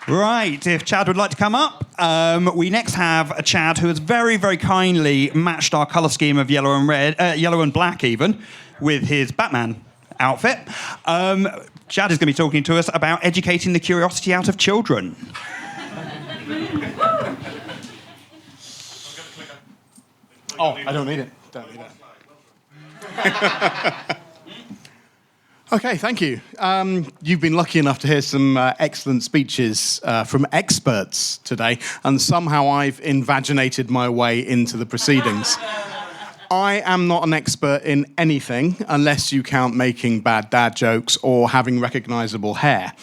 Right, if Chad would like to come up. We next have a Chad who has very, very kindly matched our colour scheme of yellow and black even, with his Batman outfit. Chad is going to be talking to us about educating the curiosity out of children. Oh, I don't need it. Don't need it. Okay, thank you. You've been lucky enough to hear some excellent speeches from experts today, and somehow I've invaginated my way into the proceedings. I am not an expert in anything unless you count making bad dad jokes or having recognisable hair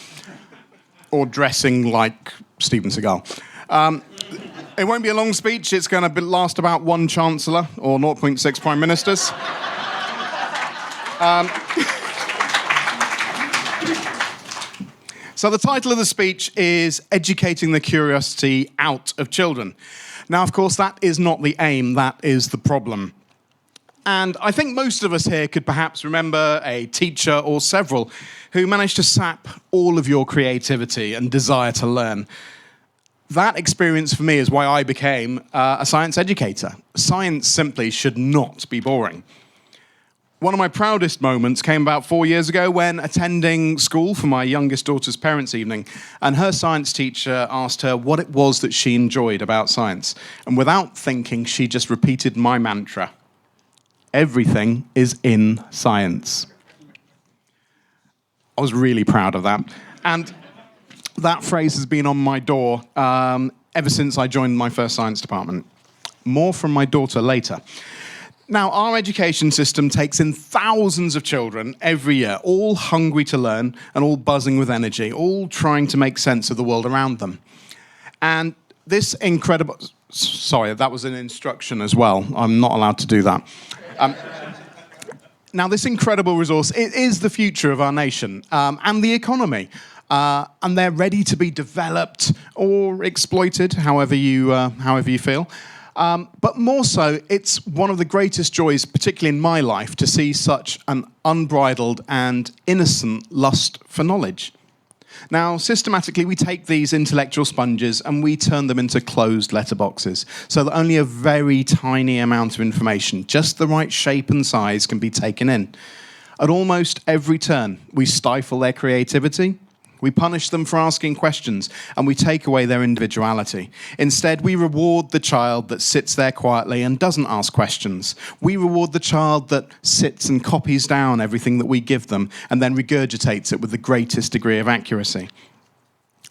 or dressing like Steven Seagal. It won't be a long speech. It's going to last about one chancellor or 0.6 prime ministers. So the title of the speech is Educating the Curiosity Out of Children. Now, of course, that is not the aim. That is the problem. And I think most of us here could perhaps remember a teacher or several who managed to sap all of your creativity and desire to learn. That experience for me is why I became a science educator. Science simply should not be boring. One of my proudest moments came about 4 years ago when attending school for my youngest daughter's parents' evening, and her science teacher asked her what it was that she enjoyed about science. And without thinking, she just repeated my mantra. Everything is in science. I was really proud of that. And that phrase has been on my door ever since I joined my first science department. More from my daughter later. Now, our education system takes in thousands of children every year, all hungry to learn and all buzzing with energy, all trying to make sense of the world around them. And this incredible... Sorry, that was an instruction as well. I'm not allowed to do that. Now, this incredible resource, it is the future of our nation and the economy. And they're ready to be developed or exploited, however you feel. But more so, it's one of the greatest joys, particularly in my life, to see such an unbridled and innocent lust for knowledge. Now, systematically, we take these intellectual sponges and we turn them into closed letterboxes, so that only a very tiny amount of information, just the right shape and size, can be taken in. At almost every turn, we stifle their creativity. We punish them for asking questions, and we take away their individuality. Instead, we reward the child that sits there quietly and doesn't ask questions. We reward the child that sits and copies down everything that we give them and then regurgitates it with the greatest degree of accuracy.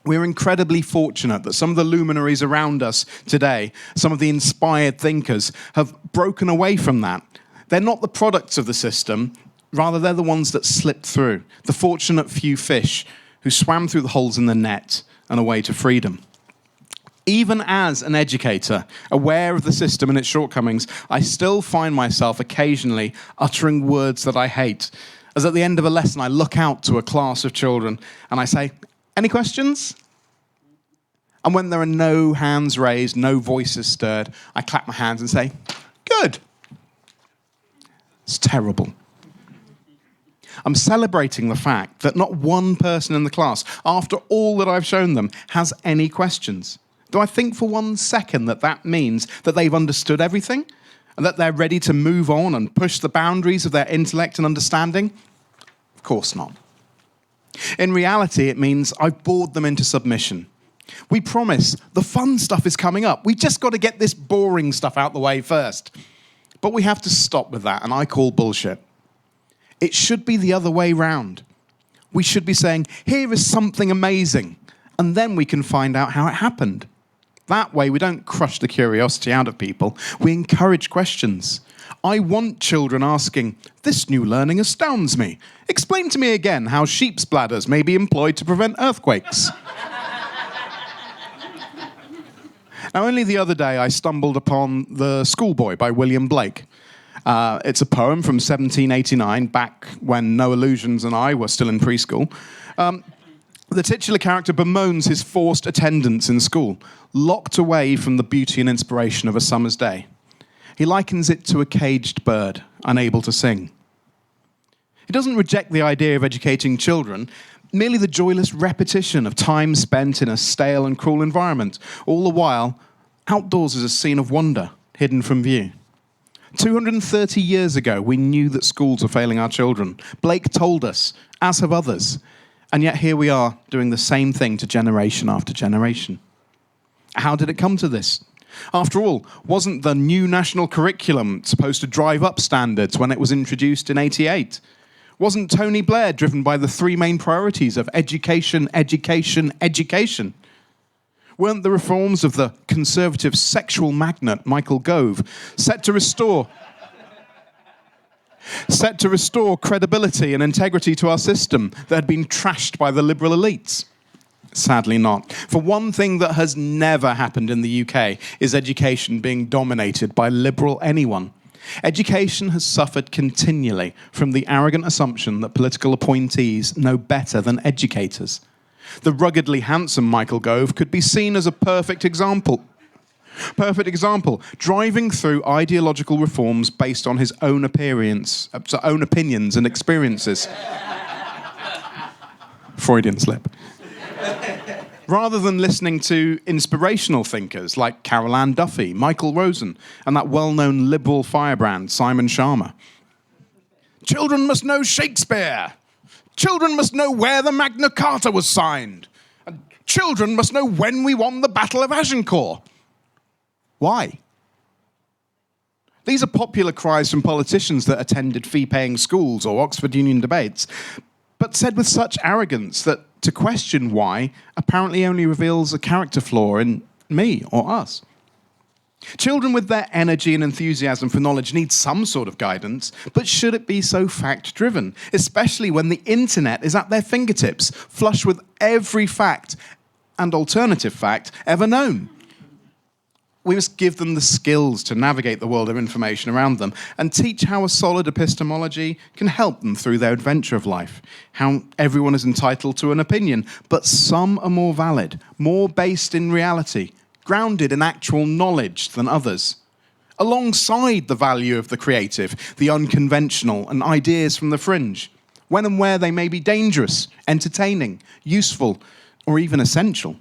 We're incredibly fortunate that some of the luminaries around us today, some of the inspired thinkers, have broken away from that. They're not the products of the system, rather they're the ones that slipped through, the fortunate few fish who swam through the holes in the net and away to freedom. Even as an educator, aware of the system and its shortcomings, I still find myself occasionally uttering words that I hate. As at the end of a lesson, I look out to a class of children and I say, "Any questions?" And when there are no hands raised, no voices stirred, I clap my hands and say, "Good." It's terrible. I'm celebrating the fact that not one person in the class, after all that I've shown them, has any questions. Do I think for 1 second that that means that they've understood everything and that they're ready to move on and push the boundaries of their intellect and understanding? Of course not. In reality, it means I've bored them into submission. We promise the fun stuff is coming up. We just got to get this boring stuff out the way first. But we have to stop with that, and I call bullshit. It should be the other way round. We should be saying, here is something amazing, and then we can find out how it happened. That way, we don't crush the curiosity out of people. We encourage questions. I want children asking, "This new learning astounds me. Explain to me again how sheep's bladders may be employed to prevent earthquakes." Now, only the other day, I stumbled upon The Schoolboy by William Blake. It's a poem from 1789, back when No Illusions and I were still in preschool. The titular character bemoans his forced attendance in school, locked away from the beauty and inspiration of a summer's day. He likens it to a caged bird, unable to sing. He doesn't reject the idea of educating children, merely the joyless repetition of time spent in a stale and cruel environment. All the while, outdoors is a scene of wonder, hidden from view. 230 years ago, we knew that schools were failing our children. Blake told us, as have others. And yet here we are, doing the same thing to generation after generation. How did it come to this? After all, wasn't the new national curriculum supposed to drive up standards when it was introduced in '88? Wasn't Tony Blair driven by the three main priorities of education, education, education? Weren't the reforms of the conservative sexual magnate Michael Gove set to restore credibility and integrity to our system that had been trashed by the liberal elites? Sadly not. For one thing that has never happened in the UK is education being dominated by liberal anyone. Education has suffered continually from the arrogant assumption that political appointees know better than educators. The ruggedly handsome Michael Gove could be seen as a perfect example, driving through ideological reforms based on his own opinions and experiences. Freudian slip. Rather than listening to inspirational thinkers like Carol Ann Duffy, Michael Rosen, and that well-known liberal firebrand, Simon Sharma. Children must know Shakespeare. Children must know where the Magna Carta was signed. And children must know when we won the Battle of Agincourt. Why? These are popular cries from politicians that attended fee-paying schools or Oxford Union debates, but said with such arrogance that to question why apparently only reveals a character flaw in me or us. Children with their energy and enthusiasm for knowledge need some sort of guidance, but should it be so fact-driven, especially when the internet is at their fingertips, flush with every fact and alternative fact ever known? We must give them the skills to navigate the world of information around them and teach how a solid epistemology can help them through their adventure of life, how everyone is entitled to an opinion, but some are more valid, more based in reality, grounded in actual knowledge than others, alongside the value of the creative, the unconventional, and ideas from the fringe, when and where they may be dangerous, entertaining, useful, or even essential.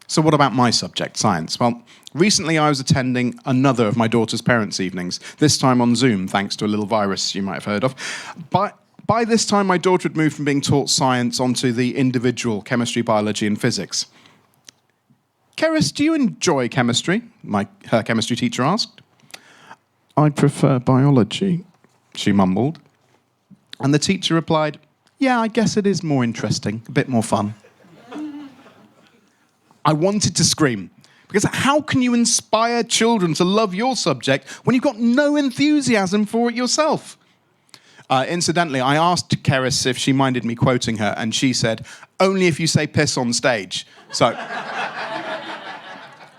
So what about my subject, science? Well, recently I was attending another of my daughter's parents' evenings, this time on Zoom, thanks to a little virus you might have heard of. By this time, my daughter had moved from being taught science onto the individual chemistry, biology, and physics. Keris, do you enjoy chemistry? Her chemistry teacher asked. I prefer biology, she mumbled. And the teacher replied, yeah, I guess it is more interesting, a bit more fun. I wanted to scream, because how can you inspire children to love your subject when you've got no enthusiasm for it yourself? Incidentally, I asked Keris if she minded me quoting her, and she said, only if you say piss on stage. So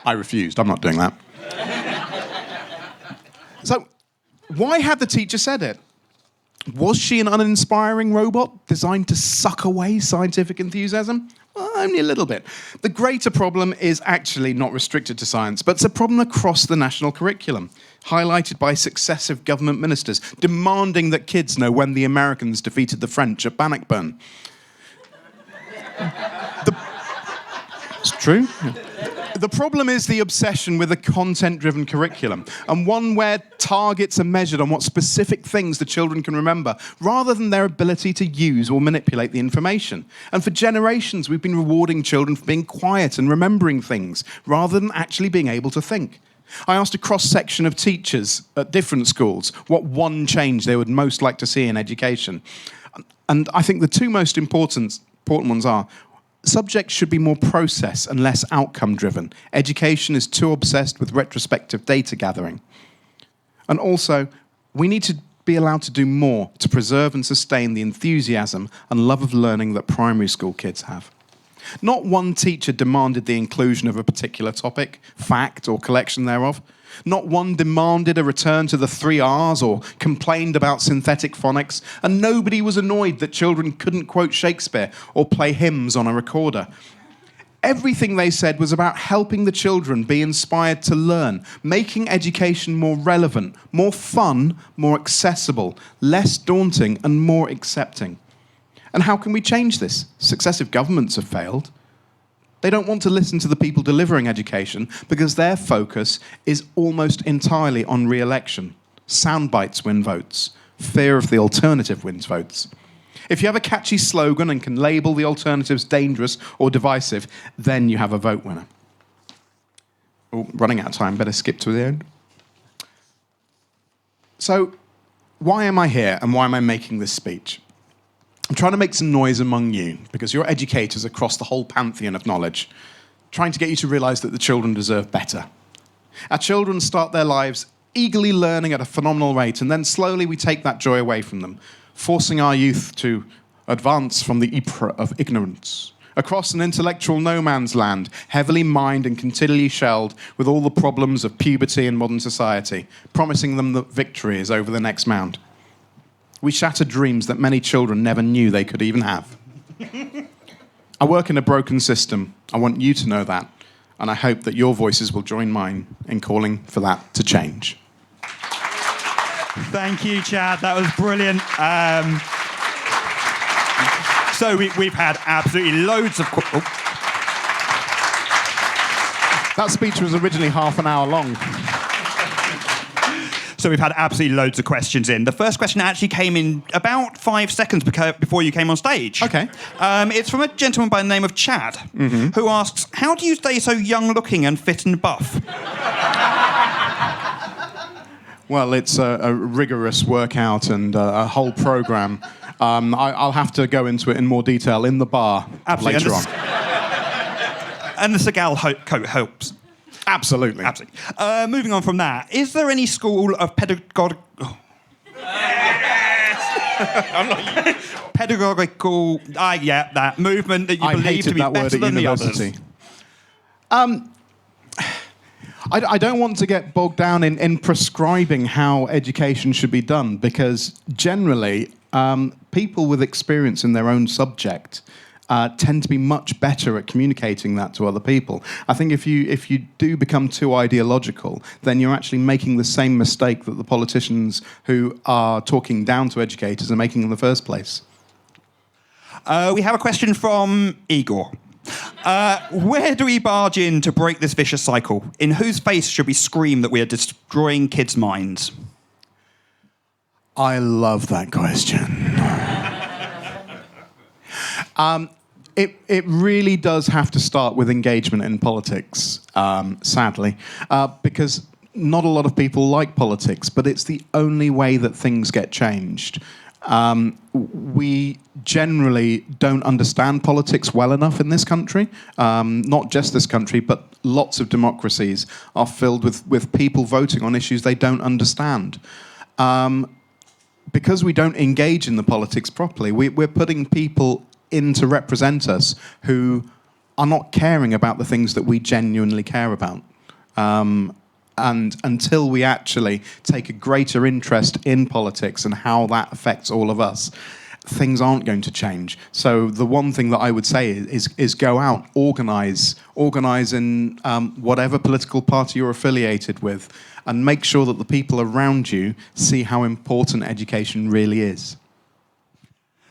I refused. I'm not doing that. So why had the teacher said it? Was she an uninspiring robot designed to suck away scientific enthusiasm? Well, only a little bit. The greater problem is actually not restricted to science, but it's a problem across the national curriculum, highlighted by successive government ministers demanding that kids know when the Americans defeated the French at Bannockburn. It's true. Yeah. The problem is the obsession with a content-driven curriculum, and one where targets are measured on what specific things the children can remember, rather than their ability to use or manipulate the information. And for generations, we've been rewarding children for being quiet and remembering things, rather than actually being able to think. I asked a cross-section of teachers at different schools what one change they would most like to see in education. And I think the two most important ones are, subjects should be more process and less outcome-driven. Education is too obsessed with retrospective data gathering. And also, we need to be allowed to do more to preserve and sustain the enthusiasm and love of learning that primary school kids have. Not one teacher demanded the inclusion of a particular topic, fact, or collection thereof. Not one demanded a return to the 3 R's or complained about synthetic phonics, and nobody was annoyed that children couldn't quote Shakespeare or play hymns on a recorder. Everything they said was about helping the children be inspired to learn, making education more relevant, more fun, more accessible, less daunting, and more accepting. And how can we change this? Successive governments have failed. They don't want to listen to the people delivering education because their focus is almost entirely on re-election. Sound bites win votes. Fear of the alternative wins votes. If you have a catchy slogan and can label the alternatives dangerous or divisive, then you have a vote winner. Oh, running out of time, better skip to the end. So, why am I here and why am I making this speech? I'm trying to make some noise among you because you're educators across the whole pantheon of knowledge, trying to get you to realise that the children deserve better. Our children start their lives eagerly learning at a phenomenal rate, and then slowly we take that joy away from them, forcing our youth to advance from the ypres of ignorance, across an intellectual no man's land, heavily mined and continually shelled with all the problems of puberty in modern society, promising them that victory is over the next mound. We shatter dreams that many children never knew they could even have. I work in a broken system. I want you to know that, and I hope that your voices will join mine in calling for that to change. Thank you, Chad. That was brilliant. So we've had absolutely loads of... That speech was originally half an hour long. So we've had absolutely loads of questions in. The first question actually came in about 5 seconds before you came on stage. Okay. It's from a gentleman by the name of Chad, who asks, how do you stay so young-looking and fit and buff? Well, it's a rigorous workout and a whole program. I'll have to go into it in more detail in the bar later on. And the Seagal coat helps. Absolutely. Absolutely. Moving on from that, is there any school of pedagogical... pedagogical... that movement that you believe to be better than the others? I don't want to get bogged down in prescribing how education should be done, because generally people with experience in their own subject tend to be much better at communicating that to other people. I think if you do become too ideological, then you're actually making the same mistake that the politicians who are talking down to educators are making in the first place. We have a question from Igor. Where do we barge in to break this vicious cycle? In whose face should we scream that we are destroying kids' minds? I love that question. It really does have to start with engagement in politics, sadly, because not a lot of people like politics, but it's the only way that things get changed. We generally don't understand politics well enough in this country. Not just this country, but lots of democracies are filled with people voting on issues they don't understand. Because we don't engage in the politics properly, we're putting people in to represent us who are not caring about the things that we genuinely care about. And until we actually take a greater interest in politics and how that affects all of us, things aren't going to change. So the one thing that I would say is go out, organise in whatever political party you're affiliated with, and make sure that the people around you see how important education really is.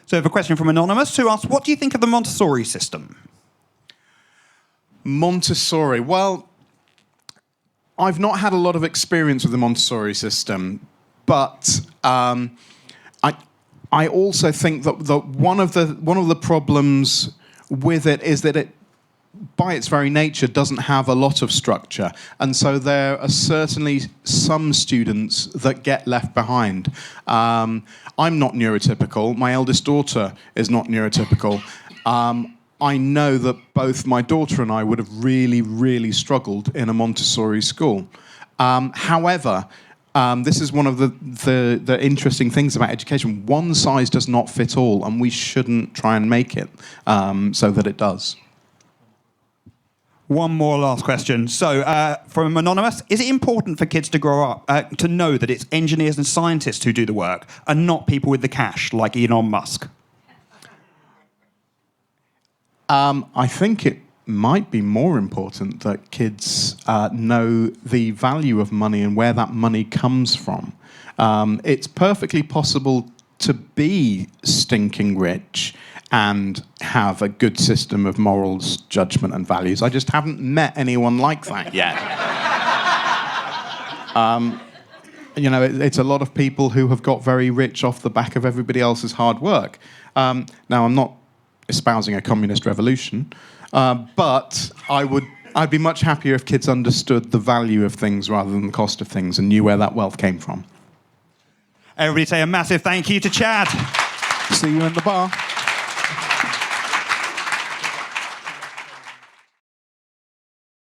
So I have a question from Anonymous, who asks, what do you think of the Montessori system? Montessori, well, I've not had a lot of experience with the Montessori system, but I also think that one of the problems with it is that it, by its very nature, doesn't have a lot of structure, and so there are certainly some students that get left behind. I'm not neurotypical. My eldest daughter is not neurotypical. I know that both my daughter and I would have really, really struggled in a Montessori school. However, this is one of the interesting things about education. One size does not fit all, and we shouldn't try and make it so that it does. One more last question. So, from Anonymous, is it important for kids to grow up, to know that it's engineers and scientists who do the work, and not people with the cash, like Elon Musk? I think it might be more important that kids know the value of money and where that money comes from. It's perfectly possible to be stinking rich and have a good system of morals, judgment, and values. I just haven't met anyone like that yet. You know, it's a lot of people who have got very rich off the back of everybody else's hard work. Now, I'm not espousing a communist revolution, but I'd be much happier if kids understood the value of things rather than the cost of things and knew where that wealth came from. Everybody say a massive thank you to Chad. See you in the bar.